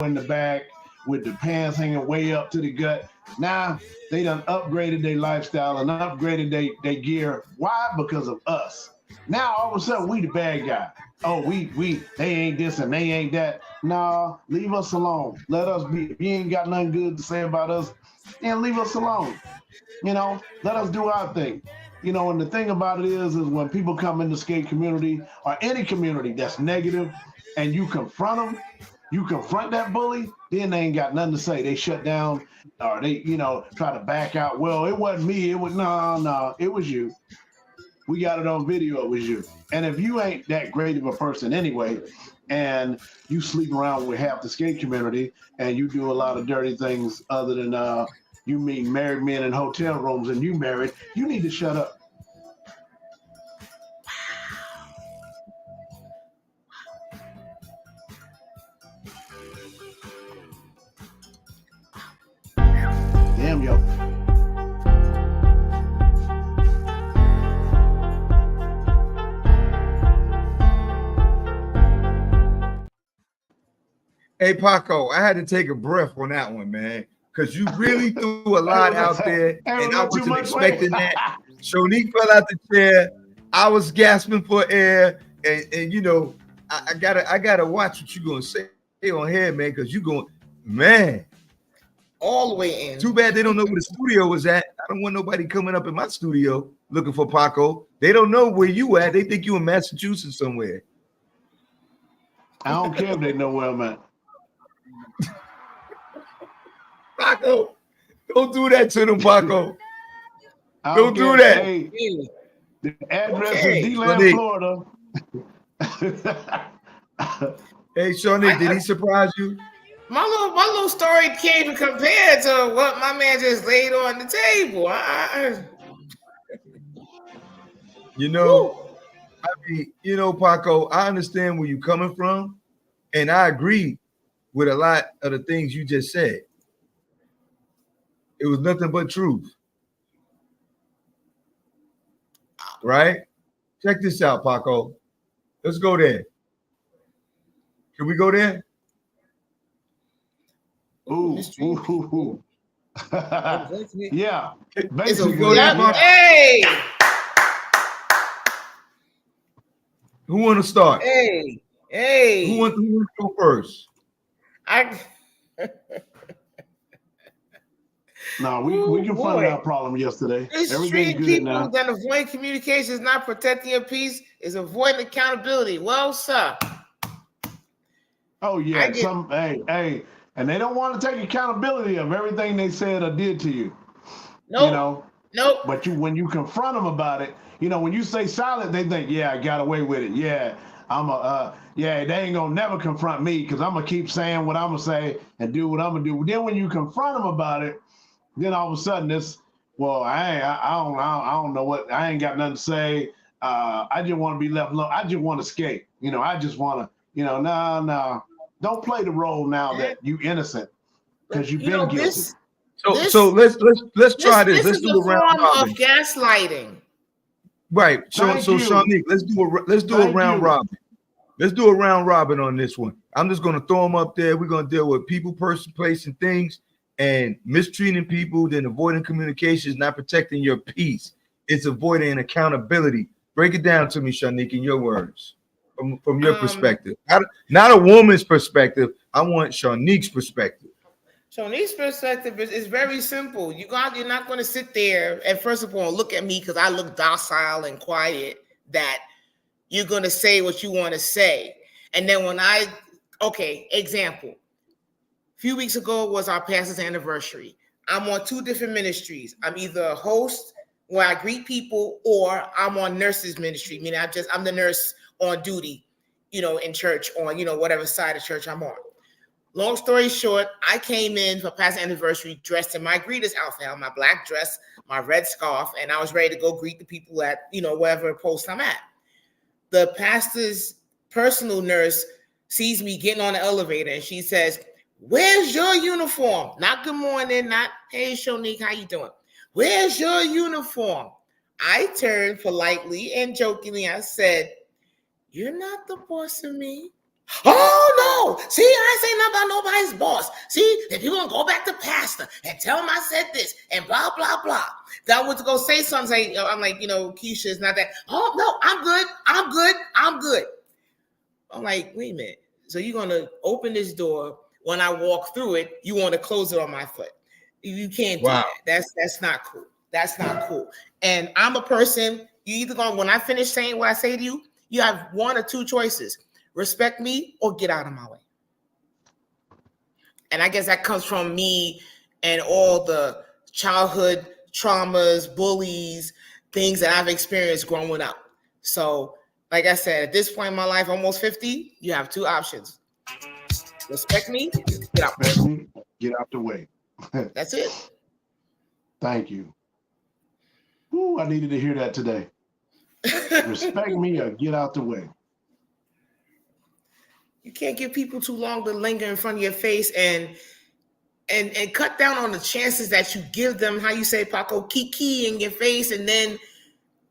in the back with the pants hanging way up to the gut. Now they done upgraded their lifestyle and upgraded their gear. Why? Because of us. Now all of a sudden we the bad guy. Oh, we they ain't this and they ain't that. Nah, leave us alone. Let us be. If you ain't got nothing good to say about us, then leave us alone. Let us do our thing. And the thing about it is when people come in the skate community or any community that's negative and you confront that bully, then they ain't got nothing to say. They shut down or they, try to back out. Well, it wasn't me. It was no, it was you. We got it on video. It was you. And if you ain't that great of a person anyway, and you sleep around with half the skate community and you do a lot of dirty things other than you meet married men in hotel rooms and you married, you need to shut up. Damn, yo. Hey, Paco, I had to take a breath on that one, man, because you really threw a lot out there, and I wasn't expecting that. Shonique fell out the chair. I was gasping for air, and I gotta watch what you're gonna say on here, man, because you're going, man, all the way in. Too bad they don't know where the studio was at. I don't want nobody coming up in my studio looking for Paco. They don't know where you at. They think you in Massachusetts somewhere. I don't care if they know where I'm at. Paco, don't do that to them, Paco. Don't do that. Hey, the address is D-Land, Florida. Hey, Shawnee, did he surprise you? My little story can't even compare to what my man just laid on the table. Paco, I understand where you're coming from, and I agree with a lot of the things you just said. It was nothing but truth. Right? Check this out, Paco. Let's go there. Can we go there? Ooh. Yeah. Basically, go there. Hey. Who want to start? Hey. Who want to go first? No, we confronted our problem yesterday. Everything's good people now. That avoid communication is not protecting your peace, is avoiding accountability. Well, sir. Oh yeah, hey, and they don't want to take accountability of everything they said or did to you. Nope. But when you confront them about it, when you stay silent, they think, yeah, I got away with it. Yeah, they ain't gonna never confront me because I'm gonna keep saying what I'm gonna say and do what I'm gonna do. Then when you confront them about it, then all of a sudden I don't know what, I ain't got nothing to say. I just want to be left alone. I just want to escape. I just want to, no. Don't play the role now that you innocent because you've been guilty. So let's try this. Let's do a round of gaslighting. Right. So Shawnee, let's do a round robin. Let's do a round robin on this one. I'm just gonna throw them up there. We're gonna deal with people, person, place, and things, and mistreating people, then avoiding communications, not protecting your peace. It's avoiding accountability. Break it down to me, Shanique, in your words. From your perspective, not a woman's perspective. I want Shanique's perspective. Shanique's perspective is very simple. You're not going to sit there and first of all look at me because I look docile and quiet. That you're going to say what you want to say, and then example. A few weeks ago was our pastor's anniversary. I'm on two different ministries. I'm either a host where I greet people, or I'm on nurses ministry. Meaning I'm the nurse on duty, in church, on, whatever side of church I'm on. Long story short, I came in for pastor anniversary dressed in my greeter's outfit, my black dress, my red scarf, and I was ready to go greet the people at, wherever post I'm at. The pastor's personal nurse sees me getting on the elevator and she says, "Where's your uniform?" Not good morning, not, "Hey, Shonique, how you doing? Where's your uniform?" I turned politely and jokingly, I said, "You're not the boss of me." Oh no! See, I ain't saying nothing about nobody's boss. See, if you're gonna go back to pastor and tell him I said this and blah blah blah. That was to go say something. I'm like, Keisha, it's not that. Oh no, I'm good. I'm good. I'm good. I'm like, wait a minute. So you're gonna open this door when I walk through it? You want to close it on my foot? You can't do that. That's not cool. That's not cool. And I'm a person. You either going when I finish saying what I say to you, you have one or two choices. Respect me or get out of my way. And I guess that comes from me and all the childhood traumas, bullies, things that I've experienced growing up. So, like I said, at this point in my life, almost 50, you have two options. Respect me, get out. Respect me, get out the way. That's it. Thank you. Ooh, I needed to hear that today. Respect me or get out the way. You can't give people too long to linger in front of your face and cut down on the chances that you give them. How you say, Paco, kiki in your face, and then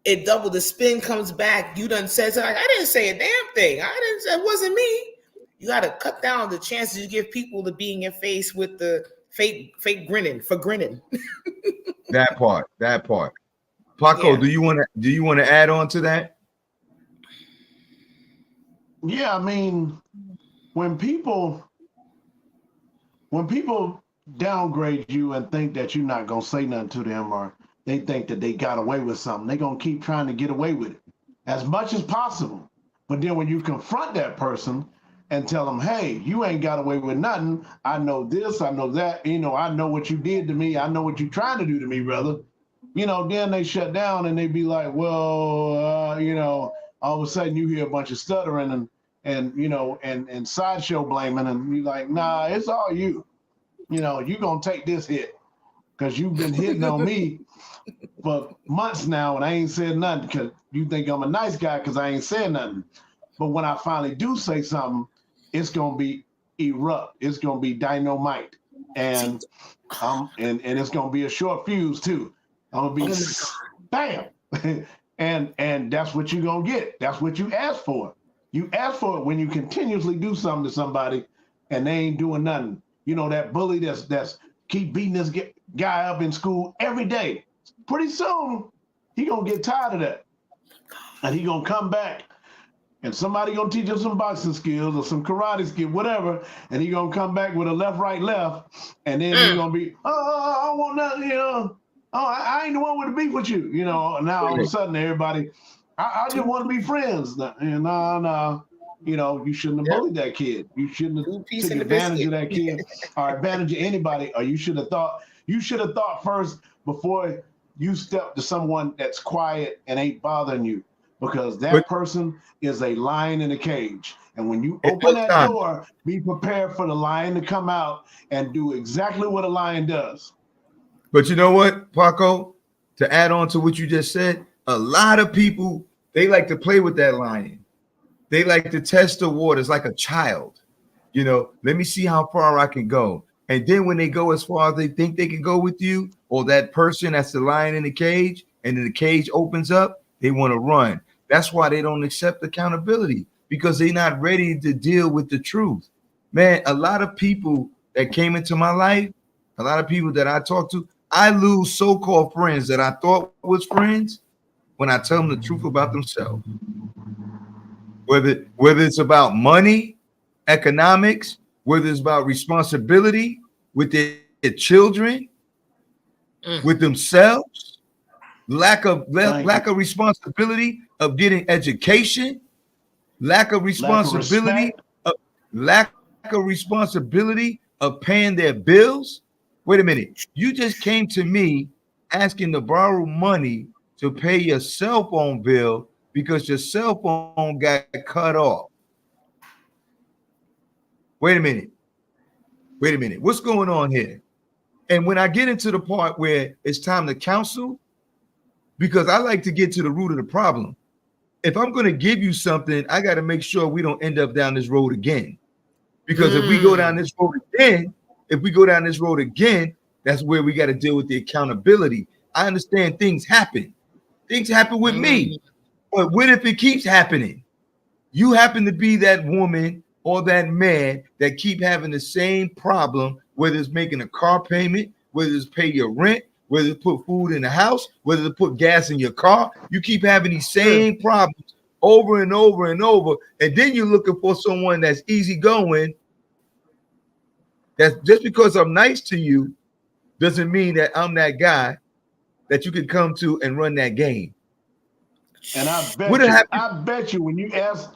it double the spin comes back. You done said something. I didn't say a damn thing. It wasn't me. You got to cut down on the chances you give people to be in your face with the fake grinning. That part. Paco, Yeah. do you want to add on to that? Yeah, I mean, when people downgrade you and think that you're not gonna say nothing to them, or they think that they got away with something, they're gonna keep trying to get away with it as much as possible. But then when you confront that person and tell them, hey, you ain't got away with nothing. I know this, I know that, I know what you did to me. I know what you're trying to do to me, brother. Then they shut down and they be like, well, all of a sudden you hear a bunch of stuttering and sideshow blaming, and you're like, nah, it's all you. You're gonna take this hit because you've been hitting on me for months now, and I ain't said nothing because you think I'm a nice guy because I ain't said nothing. But when I finally do say something, it's gonna be erupt. It's gonna be dynamite, and it's gonna be a short fuse too. I'm gonna be bam, and that's what you're gonna get. That's what you asked for. You ask for it when you continuously do something to somebody and they ain't doing nothing. That bully that's keep beating this guy up in school every day. Pretty soon, he gonna get tired of that. And he gonna come back and somebody gonna teach him some boxing skills or some karate skill, whatever. And he gonna come back with a left, right, left. And then he gonna be, I don't want nothing, I ain't the one with the beef with you. Now all of a sudden everybody, I just want to be friends. And no, you shouldn't have bullied that kid. You shouldn't have taken advantage of that kid or advantage of anybody. Or you should have thought first before you step to someone that's quiet and ain't bothering you, because that person is a lion in a cage. And when you open that door, be prepared for the lion to come out and do exactly what a lion does. But you know what, Paco? To add on to what you just said, a lot of people, they like to play with that lion. They like to test the waters like a child. Let me see how far I can go. And then when they go as far as they think they can go with you, or that person that's the lion in the cage, and then the cage opens up, they want to run. That's why they don't accept accountability, because they're not ready to deal with the truth. Man, a lot of people that came into my life, a lot of people that I talk to, I lose so-called friends that I thought was friends when I tell them the truth about themselves. Whether it's about money, economics, whether it's about responsibility with their children, with themselves, lack of responsibility of getting education, lack of responsibility of paying their bills. Wait a minute. You just came to me asking to borrow money to pay your cell phone bill because your cell phone got cut off. Wait a minute. What's going on here? And when I get into the part where it's time to counsel, because I like to get to the root of the problem. If I'm going to give you something, I got to make sure we don't end up down this road again. Because if we go down this road again, that's where we got to deal with the accountability. I understand things happen. Things happen with me. But what if it keeps happening? You happen to be that woman or that man that keep having the same problem, whether it's making a car payment, whether it's pay your rent, whether it's put food in the house, whether it's put gas in your car. You keep having these same problems over and over and over. And then you're looking for someone that's easygoing. That's just because I'm nice to you doesn't mean that I'm that guy that you can come to and run that game. And I bet you when you ask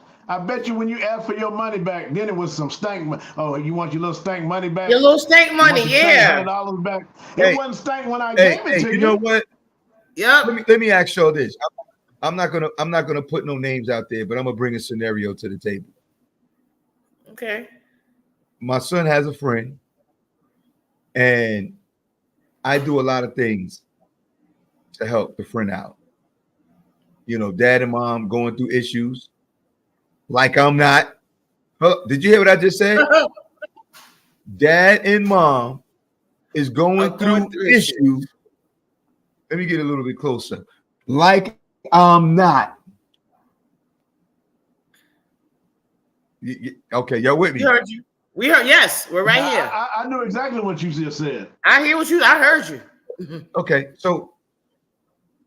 for your money back, then it was some stank money. Oh, you want your little stank money back? Your little stank money, yeah. $100 back. Hey, it wasn't stank when I gave it to you. You know what? Yeah. Let me ask y'all this. I'm not gonna put no names out there, but I'm gonna bring a scenario to the table. Okay. My son has a friend, and I do a lot of things to help the friend out. You know, dad and mom going through issues. Like I'm not. Did you hear what I just said? Dad and mom is going through issues. Let me get a little bit closer. Like I'm not. Okay, y'all with me? We heard you. We heard. Yes, we're right here. I knew exactly what you just said. I heard you. Okay, so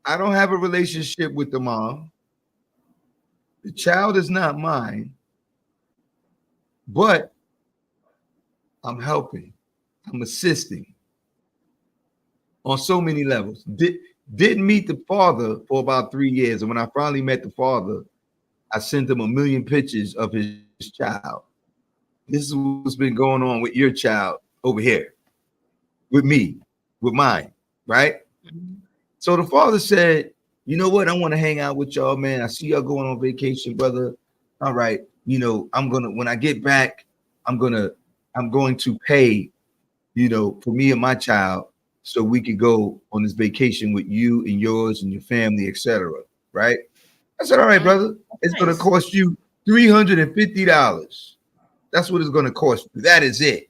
I don't have a relationship with the mom. The child is not mine, but I'm helping. I'm assisting on so many levels. Didn't meet the father for about 3 years, and when I finally met the father, I sent him 1 million pictures of his child. This is what's been going on with your child over here, with me, with mine, right? So the father said, you know what? I want to hang out with y'all, man. I see y'all going on vacation, brother. All right. You know, when I get back, I'm going to pay, you know, for me and my child so we could go on this vacation with you and yours and your family, etc. Right? I said, all right, brother. It's going to cost you $350. That's what it's going to cost you. That is it.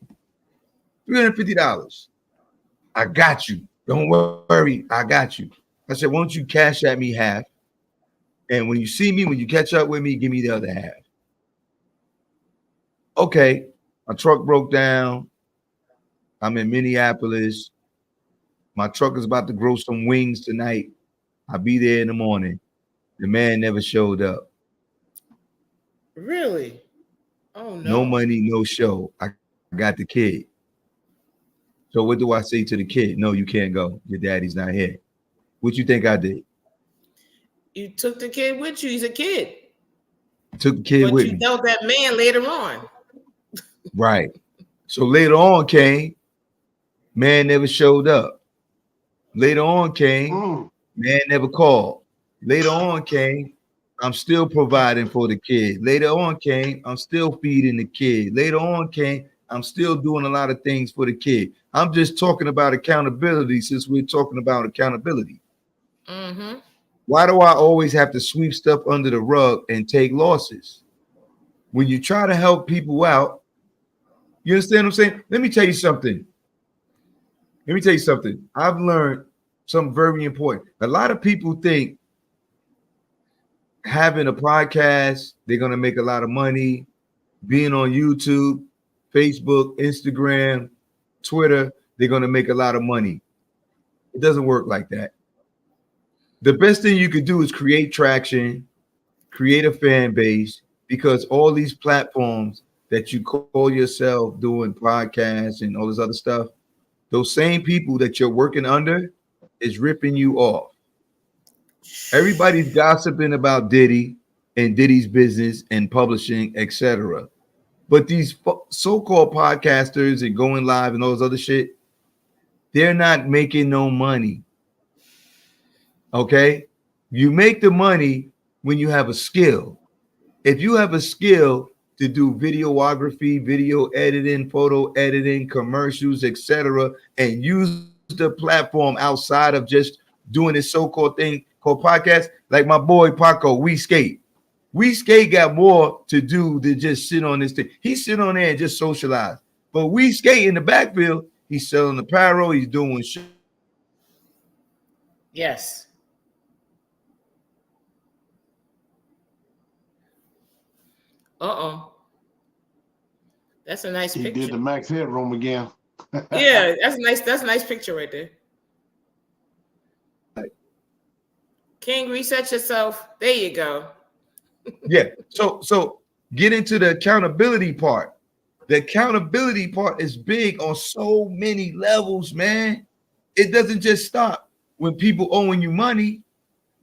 $350. I got you. Don't worry. I got you. I said, why don't you cash at me half? And when you see me, when you catch up with me, give me the other half. Okay. My truck broke down. I'm in Minneapolis. My truck is about to grow some wings tonight. I'll be there in the morning. The man never showed up. Really? Oh, no. No money, no show. I got the kid. So what do I say to the kid? No, you can't go. Your daddy's not here. What you think I did? You took the kid with you. He's a kid. Took the kid with me. But you dealt that man later on. Right. So later on came, man never showed up. Later on came, man never called. Later on came, I'm still providing for the kid. Later on came, I'm still feeding the kid. Later on came, I'm still doing a lot of things for the kid. I'm just talking about accountability since we're talking about accountability. Mm-hmm. Why do I always have to sweep stuff under the rug and take losses? When you try to help people out, you understand what I'm saying? Let me tell you something. I've learned something very important. A lot of people think having a podcast, they're going to make a lot of money, being on YouTube, Facebook, Instagram, Twitter, they're going to make a lot of money. It doesn't work like that. The best thing you could do is create traction, create a fan base, because all these platforms that you call yourself doing podcasts and all this other stuff, those same people that you're working under is ripping you off. Everybody's gossiping about Diddy and Diddy's business and publishing, etc. But these so-called podcasters and going live and all this other shit, they're not making no money. Okay? You make the money when you have a skill. If you have a skill to do videography, video editing, photo editing, commercials, etc., and use the platform outside of just doing this so-called thing called podcast, like my boy Paco, We Skate. We Skate got more to do than just sit on this thing. He sit on there and just socialize. But We Skate in the backfield, he's selling apparel, he's doing shit. Yes. Uh-oh. That's a nice He picture. did the Max Headroom again. Yeah, that's a nice. That's a nice picture right there. King, reset yourself. There you go. Yeah. So get into the accountability part. The accountability part is big on so many levels, man. It doesn't just stop when people owing you money.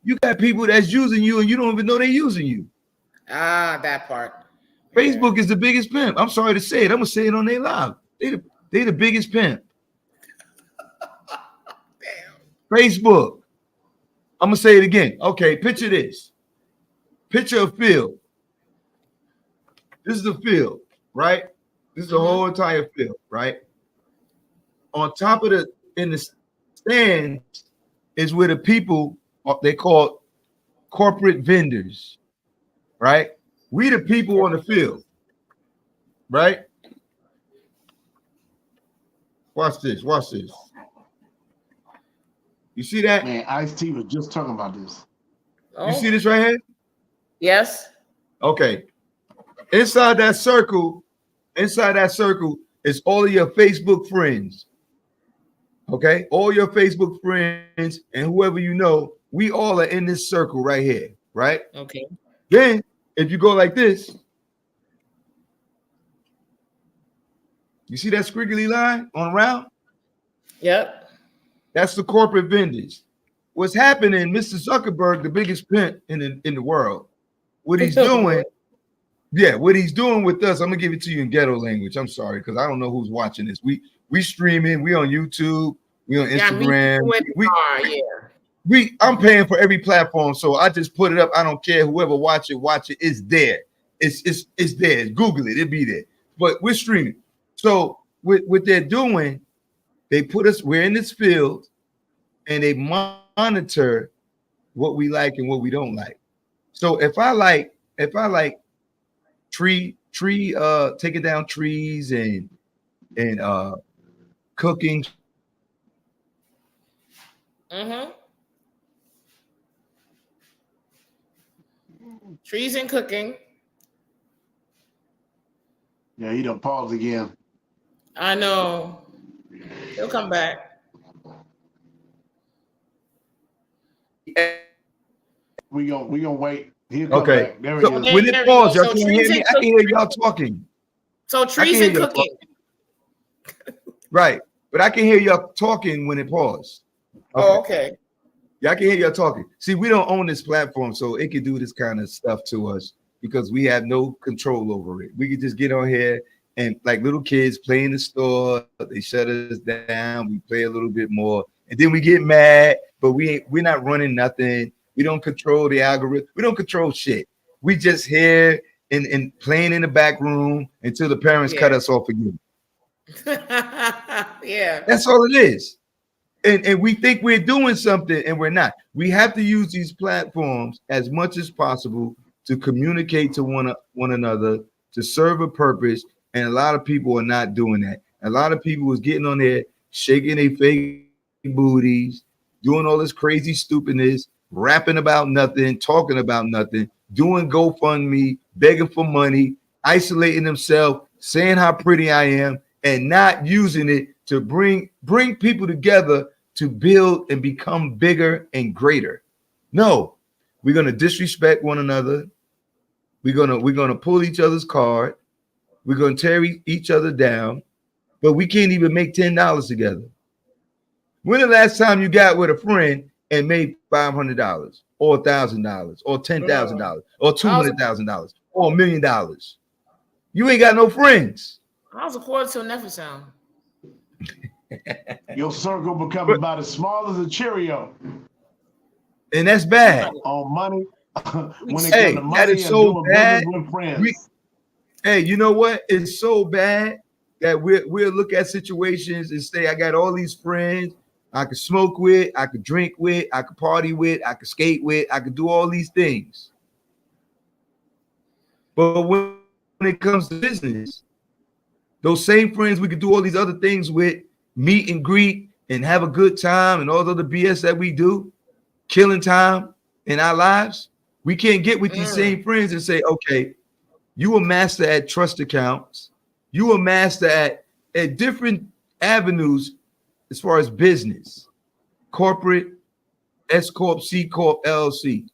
You got people that's using you and you don't even know they're using you. Ah, that part. Facebook is the biggest pimp. I'm sorry to say it. I'm gonna say it on their live. They the biggest pimp. Damn. Facebook. I'm gonna say it again. Okay, picture this. Picture a field. This is a field, right? This is the whole entire field, right? On top of in the stands is where the people they call corporate vendors, right? We the people on the field, right? Watch this. Watch this. You see that? Man, Ice-T was just talking about this. Oh. You see this right here? Yes. Okay. Inside that circle is all of your Facebook friends. Okay? All your Facebook friends and whoever you know, we all are in this circle right here, right? Okay. Then, if you go like this, you see that squiggly line on around? Yep. That's the corporate vendors. What's happening, Mr. Zuckerberg, the biggest pimp in the world, what he's doing, what he's doing with us, I'm gonna give it to you in ghetto language. I'm sorry, because I don't know who's watching this. We streaming, we on YouTube, we on Instagram. I'm paying for every platform, so I just put it up. I don't care. Whoever watch it, it's there. It's there. Google it, it'll be there. But we're streaming. So what they're doing, they put us, we're in this field, and they monitor what we like and what we don't like. So if I like taking down trees and cooking. Trees and cooking. Yeah, he done paused again. I know. He'll come back. We gonna wait. He'll come Okay. back. There we So go. when it pause, y'all can hear me. I can hear y'all talking. So trees and cooking. Right. But I can hear y'all talking when it paused. Okay. Oh, okay. Yeah, I can hear y'all talking. See, we don't own this platform, so it can do this kind of stuff to us because we have no control over it. We can just get on here and like little kids play in the store, they shut us down, we play a little bit more, and then we get mad, but we're not running nothing. We don't control the algorithm. We don't control shit. We just here and playing in the back room until the parents cut us off again. Yeah. That's all it is. And we think we're doing something and we're not. We have to use these platforms as much as possible to communicate to one another, to serve a purpose. And a lot of people are not doing that. A lot of people is getting on there, shaking their fake booties, doing all this crazy stupidness, rapping about nothing, talking about nothing, doing GoFundMe, begging for money, isolating themselves, saying how pretty I am, and not using it to bring people together to build and become bigger and greater. No, we're gonna disrespect one another. We're gonna pull each other's card. We're gonna tear each other down, but we can't even make $10 together. When the last time you got with a friend and made $500 or $1,000 or $10,000 or $200,000 or $1 million? You ain't got no friends. I was a quarter to a never sound. Your circle become about as small as a Cheerio. And that's bad. On money. When it comes to money, that is so bad. With friends. Hey, you know what? It's so bad that we'll look at situations and say, I got all these friends I could smoke with, I could drink with, I could party with, I could skate with, I could do all these things. But when it comes to business, those same friends we could do all these other things with, meet and greet and have a good time and all the other BS that we do, killing time in our lives, we can't get with these same friends and say, okay, you a master at trust accounts. You a master at different avenues as far as business, corporate, S Corp, C Corp, LLC.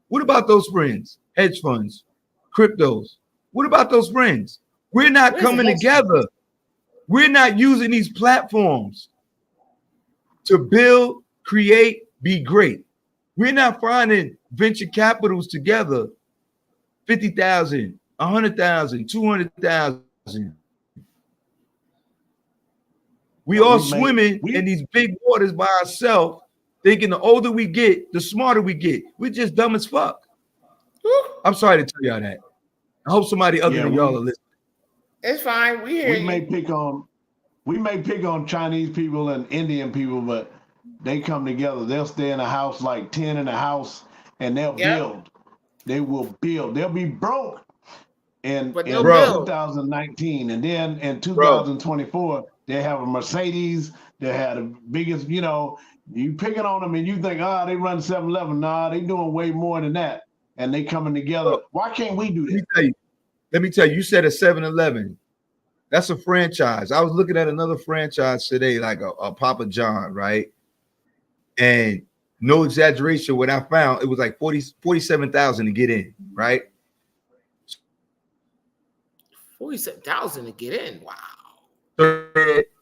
What about those friends? Hedge funds, cryptos. What about those friends? We're not Where's the coming hedge together. We're not using these platforms to build, create, be great. We're not finding venture capitals together, 50,000, 100,000, 200,000. We all swimming in these big waters by ourselves, thinking the older we get, the smarter we get. We're just dumb as fuck. I'm sorry to tell y'all that. I hope somebody other than y'all are listening. It's fine. We hear you. We may pick on Chinese people and Indian people, but they come together. They'll stay in a house, like 10 in a house, and they'll build. They will build. They'll be broke in 2019. And then in 2024, they have a Mercedes. They have the biggest, you picking on them and you think, they run 7-Eleven. Nah, they doing way more than that. And they coming together. Why can't we do that? Let me tell you, you said a 7-Eleven. That's a franchise. I was looking at another franchise today, like a Papa John, right? And no exaggeration, what I found, it was like 47,000 to get in, right? 47,000 to get in. Wow.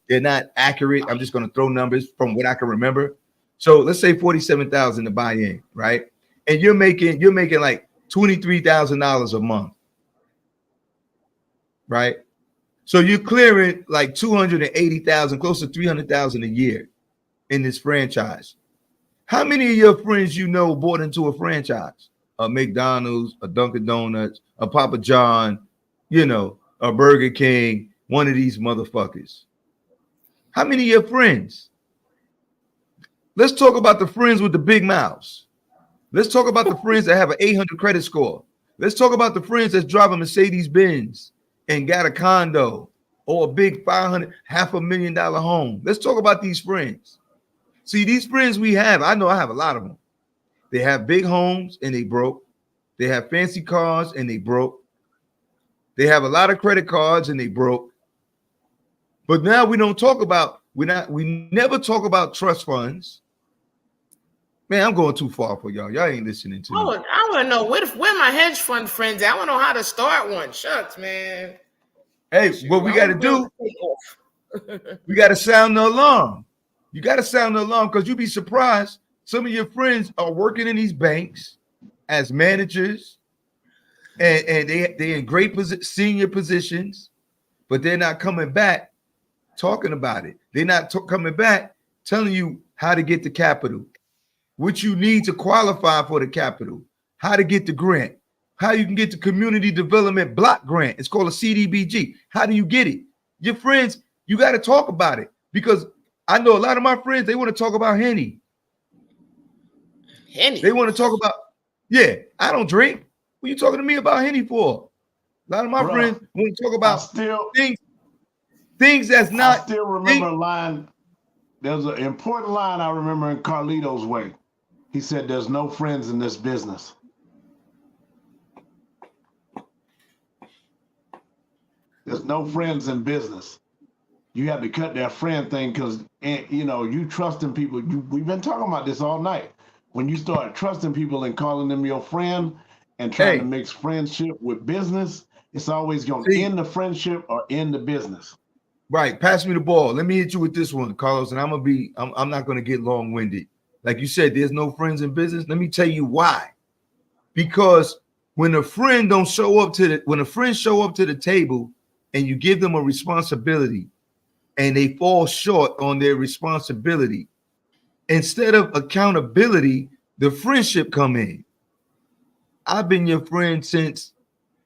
They're not accurate. I'm just going to throw numbers from what I can remember. So let's say 47,000 to buy in, right? And you're making like $23,000 a month, right? So you're clearing like 280,000, close to 300,000 a year in this franchise. How many of your friends bought into a franchise? A McDonald's, a Dunkin' Donuts, a Papa John, a Burger King, one of these motherfuckers. How many of your friends? Let's talk about the friends with the big mouths. Let's talk about the friends that have an 800 credit score. Let's talk about the friends that's driving Mercedes Benz and got a condo or a big $500,000 home. Let's talk about these friends. See, these friends we have, I know I have a lot of them. They have big homes and they broke. They have fancy cars and they broke. They have a lot of credit cards and they broke. But now we never talk about trust funds. Man, I'm going too far for y'all. Y'all ain't listening to me. I want to know where my hedge fund friends at. I want to know how to start one. Shucks, man. Hey, what we got to do, we got to sound the alarm. You got to sound the alarm because you'd be surprised. Some of your friends are working in these banks as managers and they're in great senior positions, but they're not coming back talking about it. They're not coming back telling you how to get the capital, what you need to qualify for the capital, how to get the grant, how you can get the community development block grant. It's called a CDBG. How do you get it? Your friends, you got to talk about it because I know a lot of my friends, they want to talk about Henny. They want to talk about, I don't drink. What are you talking to me about Henny for? A lot of my friends want to talk about things that's not. I still remember a line. There's an important line I remember in Carlito's Way. He said, "There's no friends in this business." There's no friends in business. You have to cut that friend thing because you trusting people. We've been talking about this all night. When you start trusting people and calling them your friend and trying to mix friendship with business, it's always going to end the friendship or end the business. Right. Pass me the ball. Let me hit you with this one, Carlos, and I'm not going to get long-winded. Like you said, there's no friends in business. Let me tell you why. Because when a friend show up to the table and you give them a responsibility and they fall short on their responsibility, instead of accountability, the friendship come in. I've been your friend since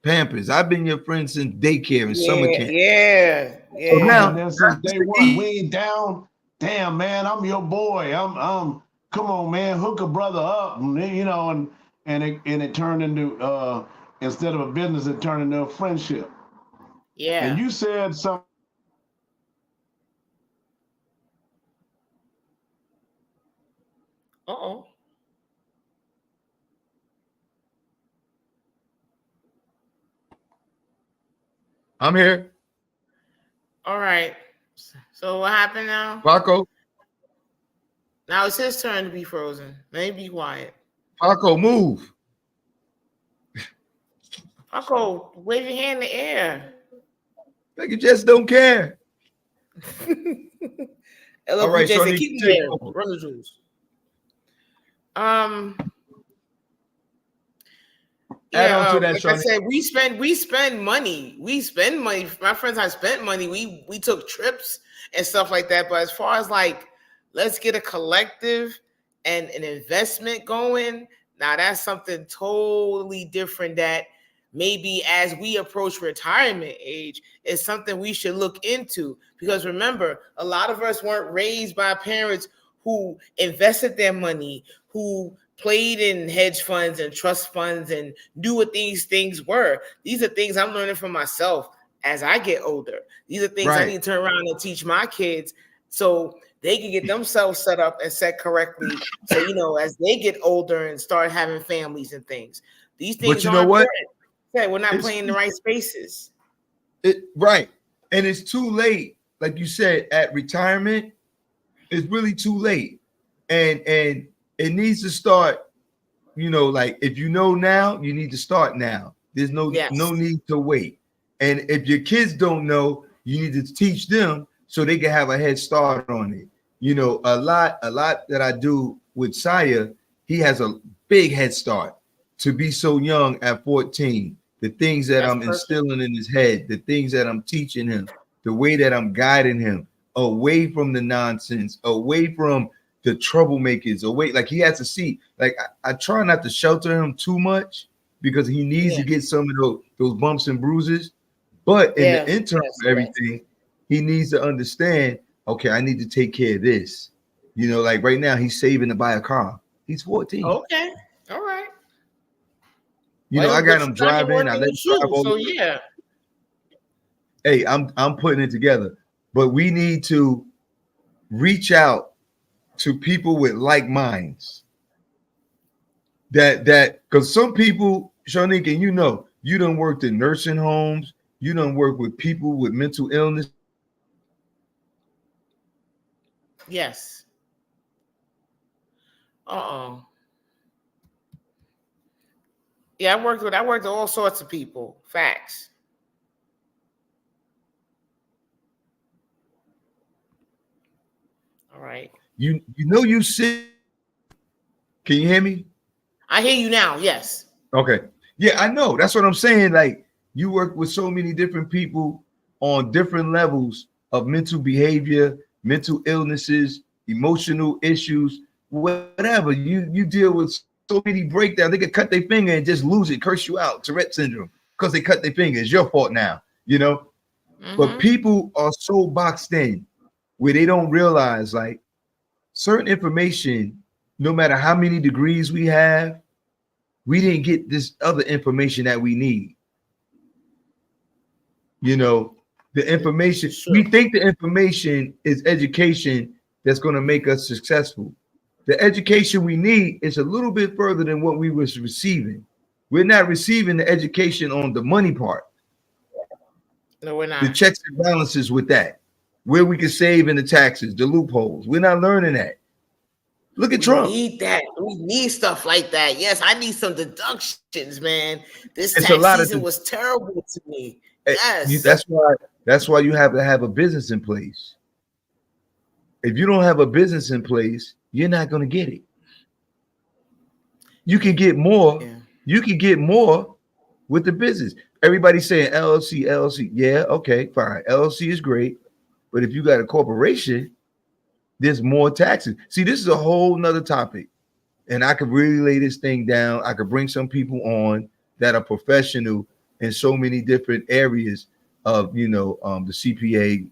Pampers. I've been your friend since daycare and summer camp. Yeah. So now, since day one, we ain't down. Damn, man, I'm your boy. I'm. Come on, man, hook a brother up, and it turned into instead of a business, it turned into a friendship. Yeah. And you said something. Uh-oh. I'm here. All right. So what happened now? Paco, Now it's his turn to be frozen. Let me be quiet. Paco, move. Paco, wave your hand in the air. Like you just don't care. Hello, All right, Jay said, Shawnee, keep him take there. over. Run the jewels. Um. Add Yeah, on to that, like I Shawnee. said, we spend money. We spend money. My friends have spent money. We took trips and stuff like that. But as far as like, let's get a collective and an investment going. Now that's something totally different. That maybe as we approach retirement age, is something we should look into. Because remember, a lot of us weren't raised by parents who invested their money, who played in hedge funds and trust funds and knew what these things were. These are things I'm learning from myself as I get older. These are things I need to turn around and teach my kids so they can get themselves set up and set correctly. So, you know, as they get older and start having families and things, these things But you are know what? important. Yeah, we're not playing in the right spaces. Right. And it's too late. Like you said, at retirement, it's really too late. And it needs to start, you know, like if you know now, you need to start now. There's no need to wait. And if your kids don't know, you need to teach them so they can have a head start on it. You know, a lot that I do with Saya, he has a big head start to be so young at 14. The things that I'm instilling in his head, the things that I'm teaching him, the way that I'm guiding him away from the nonsense, away from the troublemakers, away. Like he has to see, like I try not to shelter him too much because he needs to get some of those bumps and bruises. But in the interim of everything, he needs to understand, okay, I need to take care of this. You know, like right now, he's saving to buy a car. He's 14. Okay. All right. You know, I got him driving. I let him drive over. So yeah. Hey, I'm putting it together. But we need to reach out to people with like minds. That because some people, Shanique, and you know, you done worked in nursing homes, you done work with people with mental illness. Yes. Uh-oh. Yeah, I worked with all sorts of people. Facts. All right. You know you sit. Can you hear me? I hear you now. Yes. Okay. Yeah, I know. That's what I'm saying. Like you work with so many different people on different levels of mental behavior, mental illnesses, emotional issues, whatever. You deal with so many breakdowns. They could cut their finger and just lose it, curse you out, Tourette syndrome, because they cut their finger. It's your fault now, you know. But people are so boxed in where they don't realize like certain information, no matter how many degrees we have, we didn't get this other information that we need. You know, the information, we think the information is education that's going to make us successful. The education we need is a little bit further than what we was receiving. We're not receiving the education on the money part. No, we're not. The checks and balances with that, where we can save in the taxes, the loopholes. We're not learning that. Look at Trump. We need that. We need stuff like that. Yes, I need some deductions, man. This It's tax season was terrible to me. Yes. That's why you have to have a business in place. If you don't have a business in place, you're not going to get it. You can get more. Yeah. You can get more with the business. Everybody's saying LLC, LLC. Yeah, okay, fine. LLC is great. But if you got a corporation, there's more taxes. See, this is a whole nother topic. And I could really lay this thing down. I could bring some people on that are professional in so many different areas of, you know, the CPA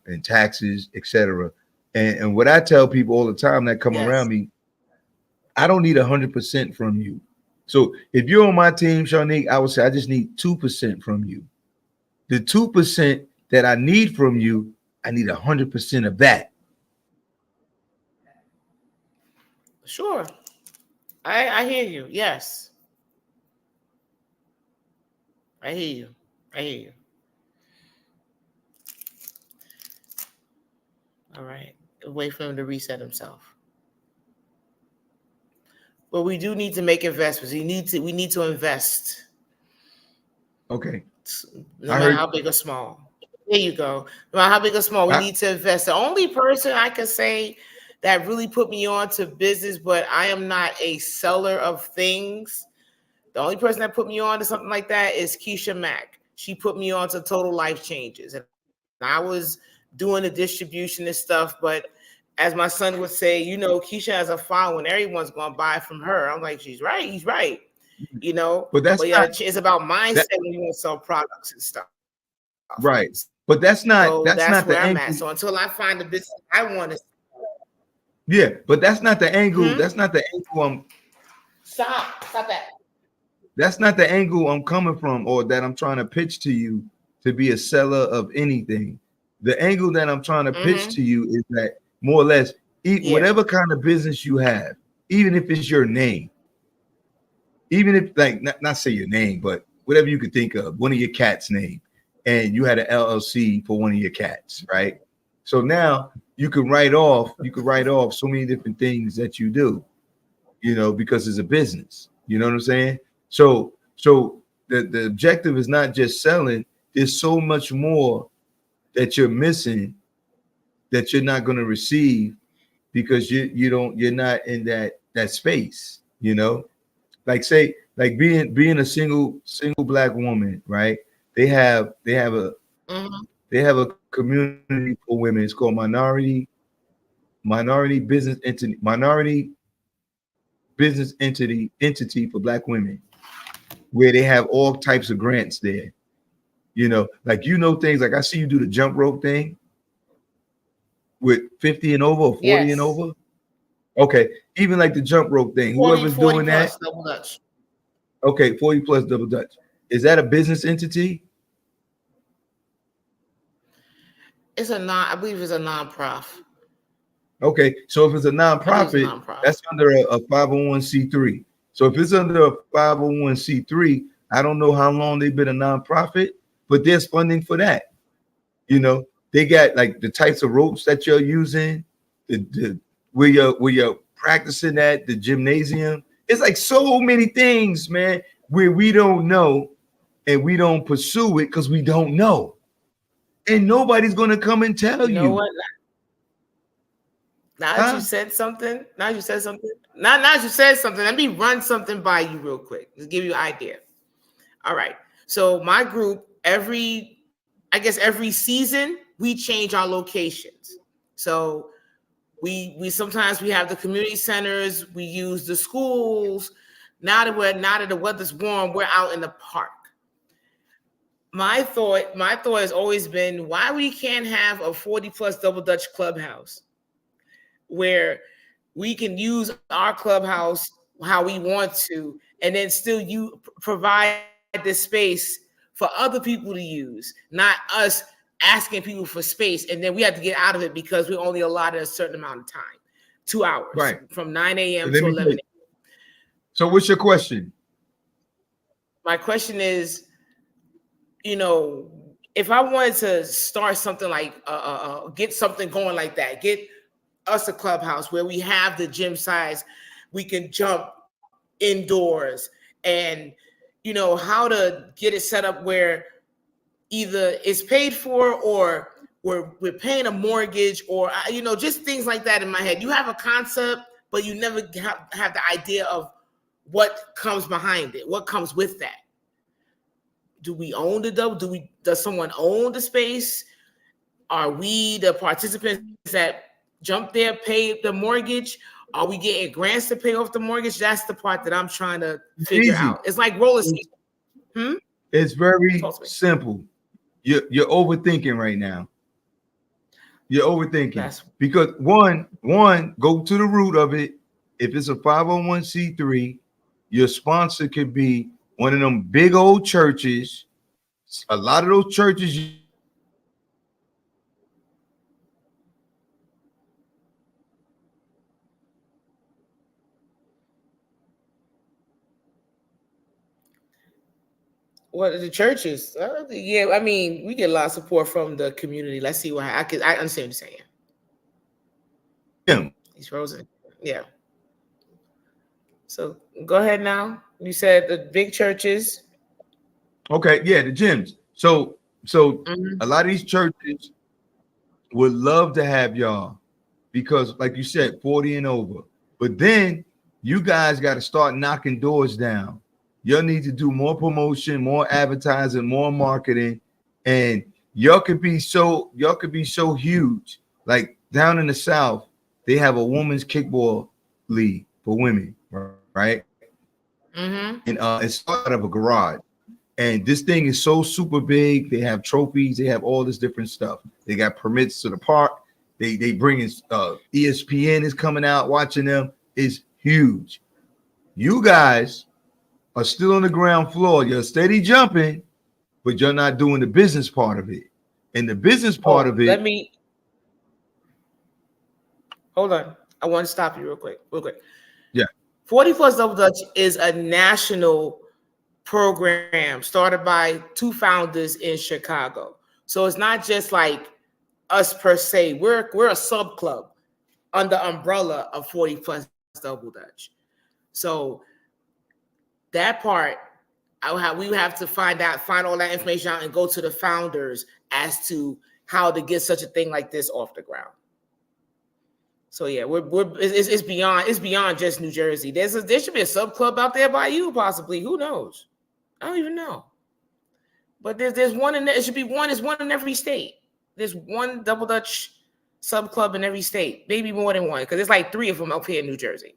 and taxes, etc. And what I tell people all the time that come around me, I don't need 100% from you. So if you're on my team, Shanique, I would say I just need 2% from you. The 2% that I need from you, I need 100% of that. Sure. I hear you. Yes. I hear you. All right. Wait for him to reset himself. But we do need to make investments. We need to invest. Okay. No matter how big or small. There you go. No matter how big or small, we need to invest. The only person I can say that really put me on to business, but I am not a seller of things. The only person that put me on to something like that is Keisha Mack. She put me on to Total Life Changes. And I was doing the distribution and stuff, but as my son would say, you know, Keisha has a following. Everyone's going to buy from her. I'm like, she's right. He's right. You know, but it's about mindset when you want to sell products and stuff. Right. But that's not where the I'm angle. at. So until I find the business I want to. Yeah, but that's not the angle. That's not the angle. Stop that. That's not the angle I'm coming from, or that I'm trying to pitch to you to be a seller of anything. The angle that I'm trying to pitch to you is that more or less, whatever kind of business you have, even if it's your name, even if like not say your name, but whatever you could think of, one of your cat's name, and you had an LLC for one of your cats, right? So now you could write off so many different things that you do, you know, because it's a business. You know what I'm saying? So the objective is not just selling. There's so much more that you're missing that you're not going to receive because you're not in that space, you know? Like being a single black woman, right? They have a community for women. It's called minority business entity for black women, where they have all types of grants there. You know, like, you know, things like I see you do the jump rope thing with 50 and over or 40 and over. Okay, even like the jump rope thing, 40, whoever's 40 doing plus that. Double Dutch. Okay, 40 plus double Dutch. Is that a business entity? I believe it's a nonprofit. Okay, so if it's a nonprofit, that's under a 501c3. So if it's under a 501c3, I don't know how long they've been a nonprofit, but there's funding for that. You know, they got like the types of ropes that you're using, where you're practicing at the gymnasium. It's like so many things, man, where we don't know and we don't pursue it because we don't know. And nobody's going to come and tell you. You know what? Now that you said something, let me run something by you real quick. Just give you an idea. All right. So my group, every season, we change our locations. So we sometimes we have the community centers, we use the schools. Now that the weather's warm, we're out in the park. My thought has always been why we can't have a 40 plus Double Dutch clubhouse where we can use our clubhouse how we want to, and then still you provide this space for other people to use, not us asking people for space, and then we have to get out of it because we only allotted a certain amount of time, 2 hours, right, from 9 a.m. to 11 a.m. So what's your question? My question is, you know, if I wanted to start something like get something going like that, get us a clubhouse where we have the gym size, we can jump indoors, and you know how to get it set up where either it's paid for or we're paying a mortgage, or you know, just things like that in my head. You have a concept, but you never have the idea of what comes behind it, what comes with that. Do we own the double? Does someone own the space? Are we the participants that jump there, pay the mortgage? Are we getting grants to pay off the mortgage? That's the part that I'm trying to figure out. It's like roller skating. It's very simple. You're overthinking right now. You're overthinking because one, go to the root of it. If it's a 501c3, your sponsor could be one of them big old churches. A lot of those churches. What are the churches? Yeah, I mean, we get a lot of support from the community. Let's see what I understand what you're saying. He's frozen. Yeah. So go ahead now. You said the big churches. Okay, yeah, the gyms. So a lot of these churches would love to have y'all because, like you said, 40 and over. But then you guys got to start knocking doors down. Y'all need to do more promotion, more advertising, more marketing, and y'all could be so huge. Like down in the South, they have a women's kickball league for women, right? And it's out of a garage. And this thing is so super big. They have trophies. They have all this different stuff. They got permits to the park. They bring in ESPN is coming out watching them. It's huge. You guys are still on the ground floor. You're steady jumping, but you're not doing the business part of it. And the business part of it. Let me hold on. I want to stop you real quick. Yeah. 40 Plus Double Dutch is a national program started by two founders in Chicago. So it's not just like us per se. We're a sub club under umbrella of 40 Plus Double Dutch. So that part, we would have to find all that information out and go to the founders as to how to get such a thing like this off the ground. So yeah, it's beyond just New Jersey. There should be a sub club out there by you, possibly. Who knows? I don't even know. But there's one in there. It should be one. There's one in every state. There's one Double Dutch sub club in every state. Maybe more than one, because there's like 3 of them up here in New Jersey.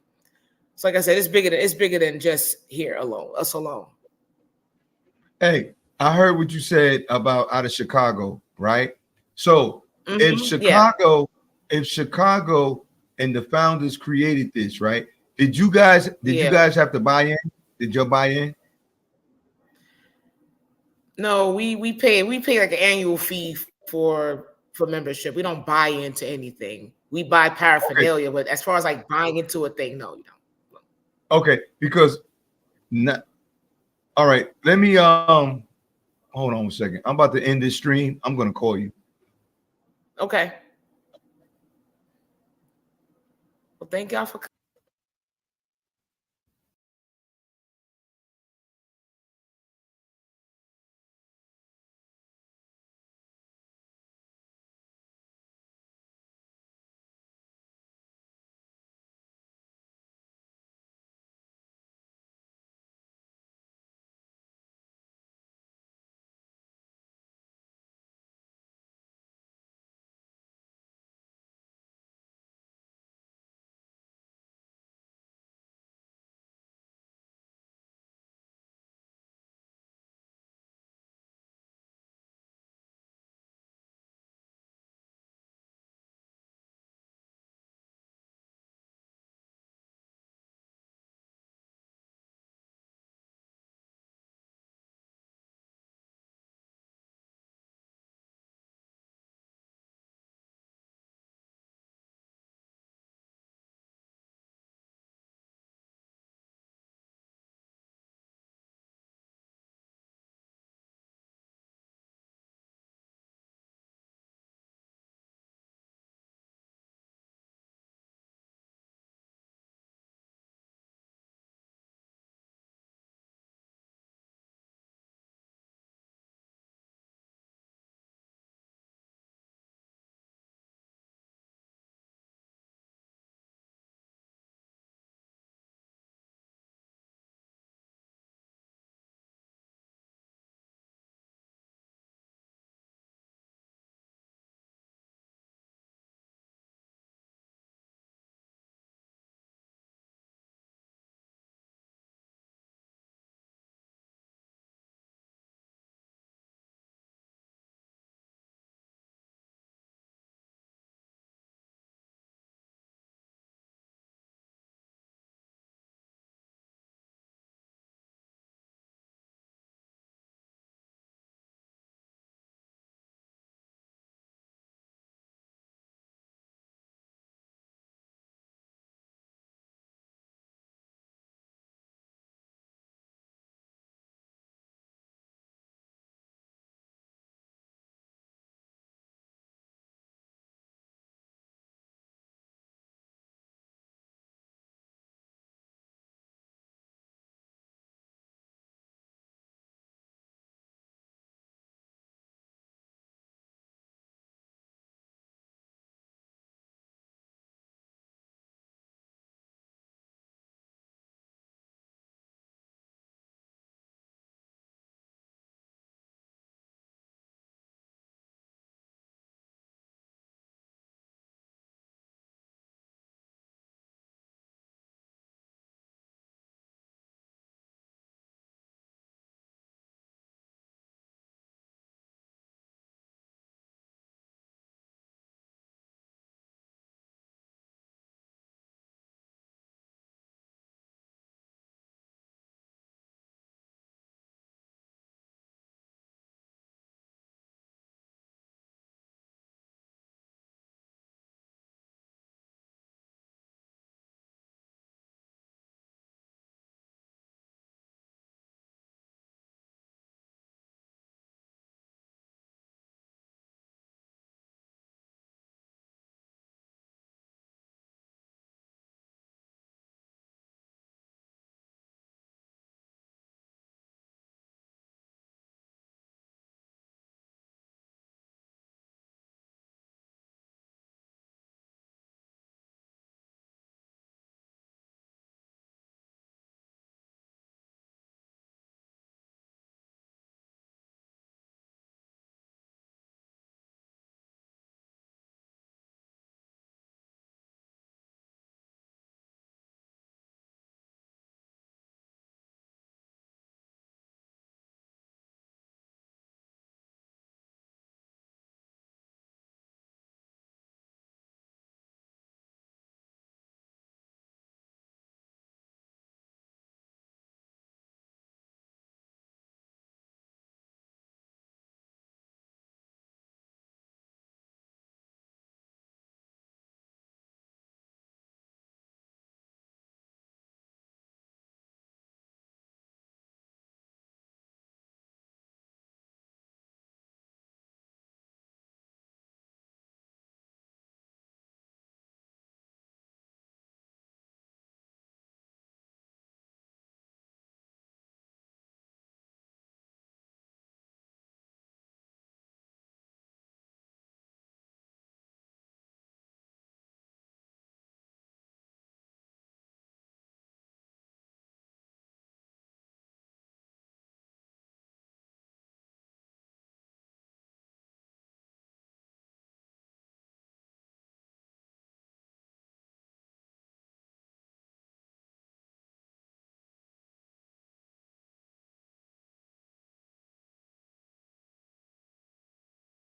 So like I said, it's bigger than just here alone, us alone. Hey, I heard what you said about out of Chicago, right? So if Chicago and the founders created this, right? Did you guys have to buy in? Did you buy in? No, we pay like an annual fee for membership. We don't buy into anything. We buy paraphernalia, but as far as like buying into a thing, no, you don't. Okay, because all right, let me hold on a second. I'm about to end this stream. I'm gonna call you. Okay. Well, thank y'all for